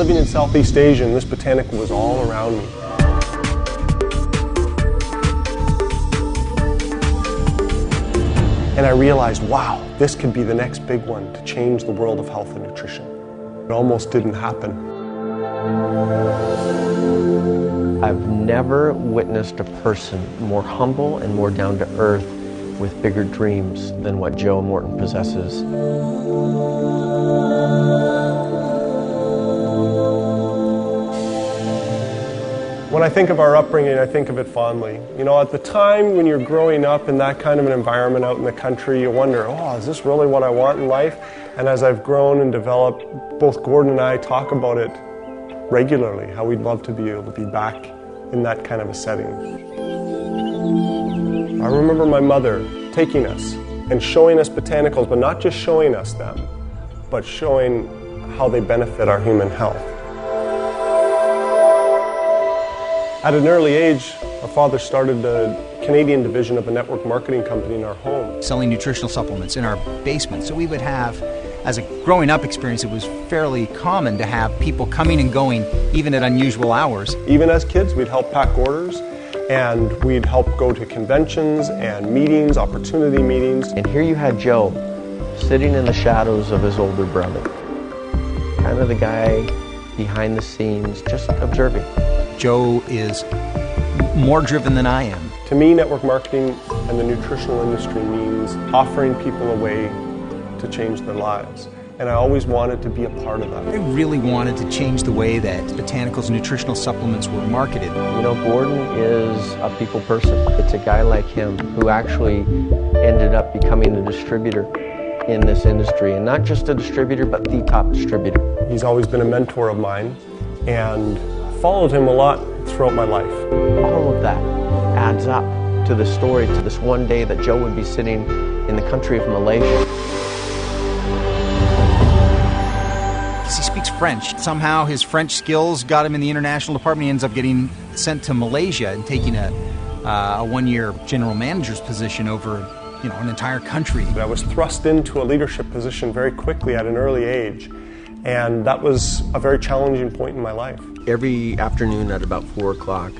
living in Southeast Asia and this botanical was all around me. And I realized, wow, this could be the next big one to change the world of health and nutrition. It almost didn't happen. I've never witnessed a person more humble and more down to earth with bigger dreams than what Joe Morton possesses. When I think of our upbringing, I think of it fondly. You know, at the time when you're growing up in that kind of an environment out in the country, you wonder, oh, is this really what I want in life? And as I've grown and developed, both Gordon and I talk about it regularly, how we'd love to be able to be back in that kind of a setting. I remember my mother taking us and showing us botanicals, but not just showing us them, but showing how they benefit our human health. At an early age, our father started the Canadian division of a network marketing company in our home. Selling nutritional supplements in our basement. So we would have, as a growing up experience, it was fairly common to have people coming and going even at unusual hours. Even as kids, we'd help pack orders and we'd help go to conventions and meetings, opportunity meetings. And here you had Joe sitting in the shadows of his older brother. Kind of the guy behind the scenes, just observing. Joe is more driven than I am. To me, network marketing and the nutritional industry means offering people a way to change their lives. And I always wanted to be a part of that. I really wanted to change the way that botanicals and nutritional supplements were marketed. You know, Gordon is a people person. It's a guy like him who actually ended up becoming a distributor in this industry. And not just a distributor, but the top distributor. He's always been a mentor of mine and followed him a lot throughout my life. All of that adds up to the story, to this one day that Joe would be sitting in the country of Malaysia. He speaks French. Somehow his French skills got him in the international department. He ends up getting sent to Malaysia and taking a one-year general manager's position over, you know, an entire country. I was thrust into a leadership position very quickly at an early age, and that was a very challenging point in my life. Every afternoon at about 4 o'clock,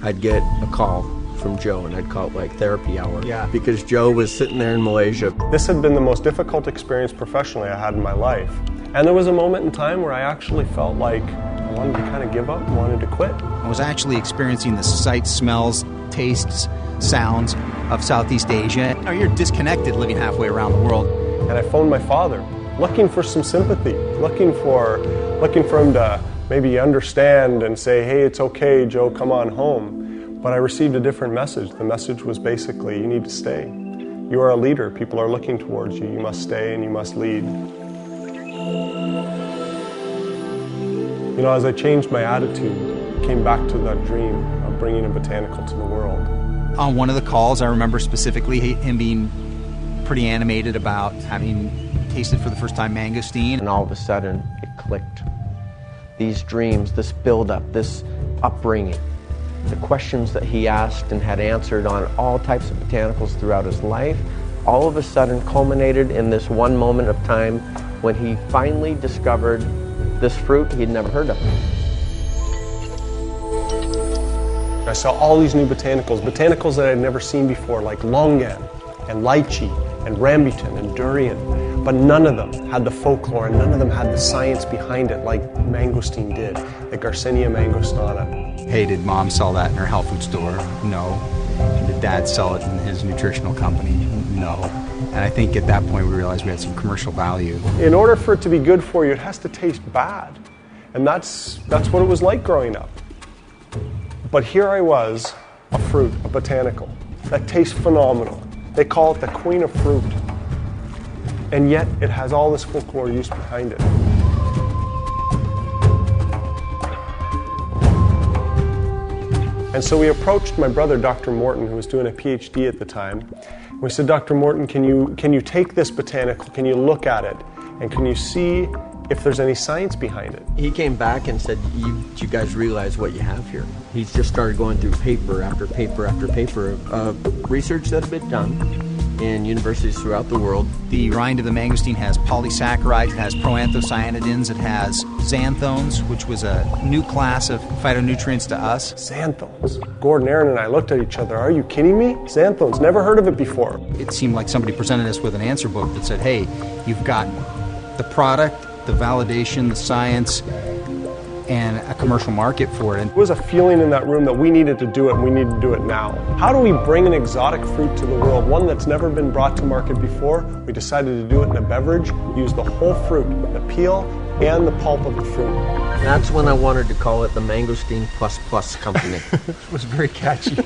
I'd get a call from Joe, and I'd call it like therapy hour. Yeah. Because Joe was sitting there in Malaysia. This had been the most difficult experience professionally I had in my life. And there was a moment in time where I actually felt like I wanted to kind of give up, wanted to quit. I was actually experiencing the sights, smells, tastes, sounds of Southeast Asia. You know, you're disconnected living halfway around the world. And I phoned my father, looking for some sympathy, looking for him to maybe understand and say, hey, it's okay, Joe, come on home. But I received a different message. The message was basically, you need to stay. You are a leader. People are looking towards you. You must stay and you must lead. You know, as I changed my attitude, I came back to that dream of bringing a botanical to the world. On one of the calls, I remember specifically him being pretty animated about having tasted for the first time mangosteen. And all of a sudden, it clicked. These dreams, this build-up, this upbringing, the questions that he asked and had answered on all types of botanicals throughout his life, all of a sudden culminated in this one moment of time when he finally discovered this fruit he'd never heard of. I saw all these new botanicals that I'd never seen before, like longan and lychee and rambutan and durian, but none of them had the folklore and none of them had the science behind it like mangosteen did, like Garcinia mangostana. Hey, did mom sell that in her health food store? No. And did dad sell it in his nutritional company? No. And I think at that point we realized we had some commercial value. In order for it to be good for you, it has to taste bad. And that's what it was like growing up. But here I was, a fruit, a botanical, that tastes phenomenal. They call it the queen of fruit. And yet it has all this folklore use behind it. And so we approached my brother, Dr. Morton, who was doing a PhD at the time. We said, Dr. Morton, can you take this botanical, can you look at it, and can you see if there's any science behind it? He came back and said, you guys realize what you have here. He just started going through paper after paper after paper of research that had been done in universities throughout the world. The rind of the mangosteen has polysaccharides, it has proanthocyanidins, it has xanthones, which was a new class of phytonutrients to us. Xanthones. Gordon, Aaron, and I looked at each other. Are you kidding me? Xanthones. Never heard of it before. It seemed like somebody presented us with an answer book that said, hey, you've got the product, the validation, the science, and a commercial market for it. There was a feeling in that room that we needed to do it, and we need to do it now. How do we bring an exotic fruit to the world, one that's never been brought to market before? We decided to do it in a beverage, use the whole fruit, the peel and the pulp of the fruit. That's when I wanted to call it the Mangosteen Plus Plus Company. It was very catchy.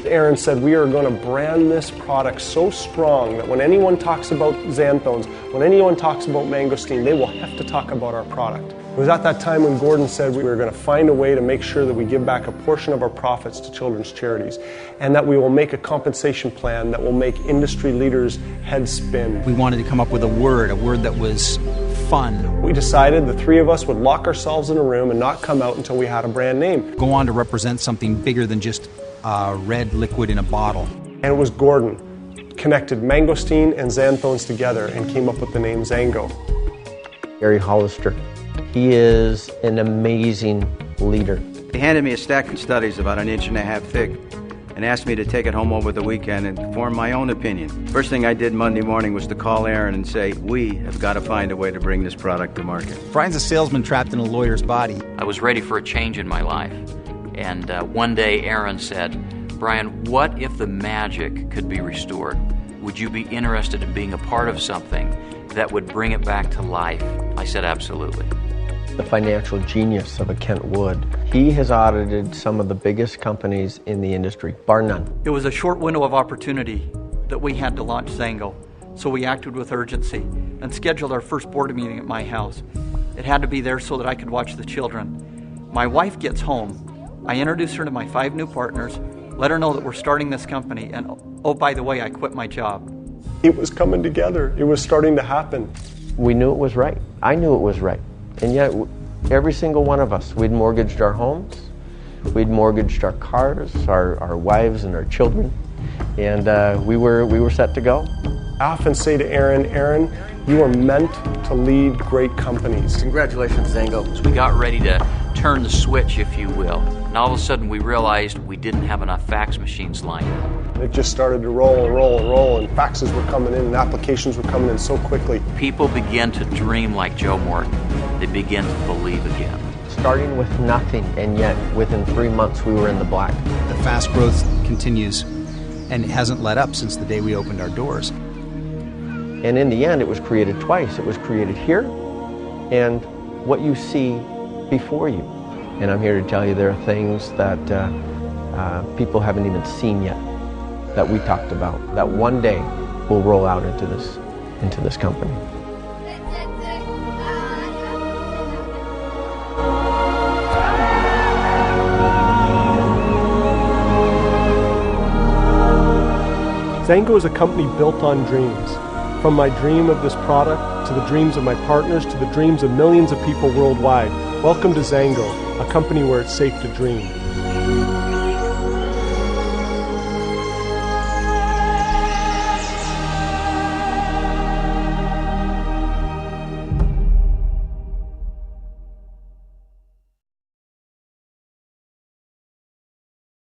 Aaron said we are going to brand this product so strong that when anyone talks about xanthones, when anyone talks about mangosteen, they will have to talk about our product. It was at that time when Gordon said we were going to find a way to make sure that we give back a portion of our profits to children's charities, and that we will make a compensation plan that will make industry leaders' heads spin. We wanted to come up with a word that was fun. We decided the three of us would lock ourselves in a room and not come out until we had a brand name. Go on to represent something bigger than just red liquid in a bottle. And it was Gordon connected mangosteen and xanthones together and came up with the name Zango. Gary Hollister. He is an amazing leader. He handed me a stack of studies about 1.5 inches thick and asked me to take it home over the weekend and form my own opinion. First thing I did Monday morning was to call Aaron and say, we have got to find a way to bring this product to market. Brian's a salesman trapped in a lawyer's body. I was ready for a change in my life. And one day Aaron said, Brian, what if the magic could be restored? Would you be interested in being a part of something that would bring it back to life? I said, absolutely. The financial genius of a Kent Wood. He has audited some of the biggest companies in the industry, bar none. It was a short window of opportunity that we had to launch Zango, so we acted with urgency and scheduled our first board meeting at my house. It had to be there so that I could watch the children. My wife gets home. I introduce her to my 5 new partners, let her know that we're starting this company, and oh, by the way, I quit my job. It was coming together. It was starting to happen. We knew it was right. I knew it was right. And yet, every single one of us, we'd mortgaged our homes, we'd mortgaged our cars, our wives and our children, and we were set to go. I often say to Aaron, Aaron, you are meant to lead great companies. Congratulations, Zango. So we got ready to turn the switch, if you will. And all of a sudden we realized we didn't have enough fax machines lined up. It just started to roll and roll and roll, and faxes were coming in and applications were coming in so quickly. People began to dream like Joe Morton. They began to believe again. Starting with nothing, and yet within 3 months we were in the black. The fast growth continues, and it hasn't let up since the day we opened our doors. And in the end, it was created twice. It was created here, and what you see before you. And I'm here to tell you there are things that people haven't even seen yet, that we talked about, that one day will roll out into this company. Zango is a company built on dreams. From my dream of this product, to the dreams of my partners, to the dreams of millions of people worldwide. Welcome to Zango, a company where it's safe to dream.